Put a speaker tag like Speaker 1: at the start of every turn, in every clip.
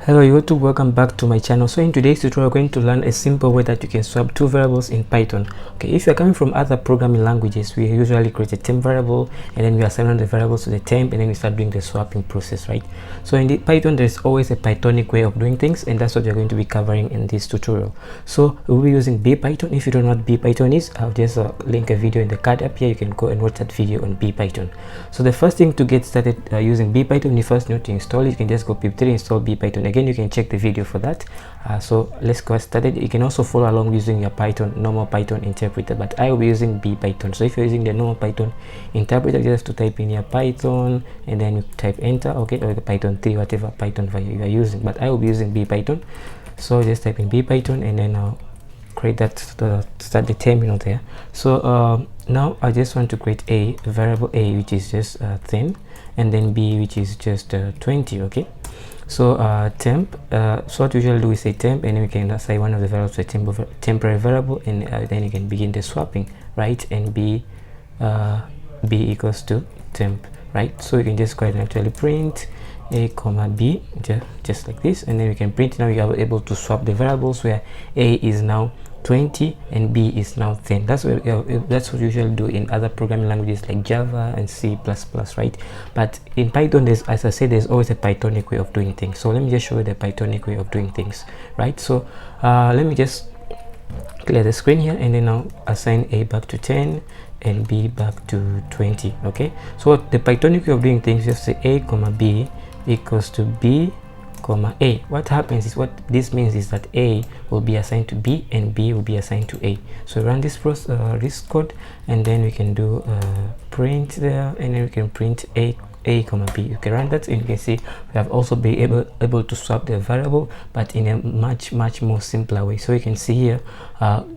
Speaker 1: Hello YouTube, welcome back to my channel. So in today's tutorial, we're going to learn a simple way that you can swap two variables in Python. Okay, if you're coming from other programming languages, we usually create a temp variable and then we assign the variables to the temp and then we start doing the swapping process, right? So in Python, there's always a Pythonic way of doing things, and that's what we're going to be covering in this tutorial. So we'll be using BPython. If you don't know what BPython is, I'll just link a video in the card up here. You can go and watch that video on BPython. So the first thing to get started using BPython, you first need to install it. You can just go pip3 install BPython. Again, you can check the video for that. So let's go started. You can also follow along using your normal Python interpreter, but I will be using BPython. So if you're using the normal Python interpreter, you just have to type in your Python and then you type enter, okay, or the Python 3, whatever Python value you are using, but I will be using BPython. So just type in BPython and then I'll create that to start the terminal there. So now I just want to create a variable a, which is just 10, and then b, which is just 20. Okay, so temp, so what we usually do is say temp, and then we can assign one of the variables to a temporary variable, and then you can begin the swapping, right? And b equals to temp, right? So you can just go ahead and actually print a comma b, just like this, and then we can print. Now you are able to swap the variables where a is now 20 and b is now 10. That's what you usually do in other programming languages like Java and C++, right? But in Python, there's, as I said, there's always a Pythonic way of doing things. So let me just show you the Pythonic way of doing things, right? So let me just clear the screen here, and then I'll assign a back to 10 and b back to 20. Okay, so the Pythonic way of doing things, you just say a comma b equals to b comma a. What happens is, what this means is that a will be assigned to b and b will be assigned to a. So run this process, this code, and then we can do print there, and then we can print a comma b. You can run that, and you can see we have also been able to swap the variable, but in a much more simpler way. So you can see here,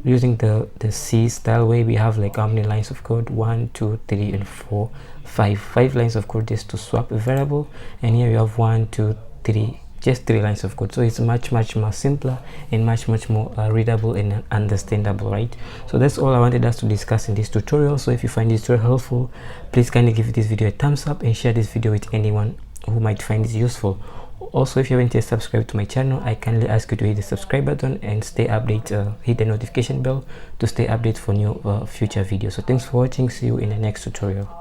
Speaker 1: using the C style way, we have like how many lines of code? 1, 2, 3, and 4, 5 lines of code just to swap a variable, and here we have 1, 2, 3, just 3 lines of code. So it's much more simpler and much more readable and understandable, right? So that's all I wanted us to discuss in this tutorial. So if you find this tutorial helpful, please kindly give this video a thumbs up and share this video with anyone who might find it useful. Also, if you haven't yet subscribed to my channel, I kindly ask you to hit the subscribe button and stay updated, hit the notification bell to stay updated for new future videos. So thanks for watching. See you in the next tutorial.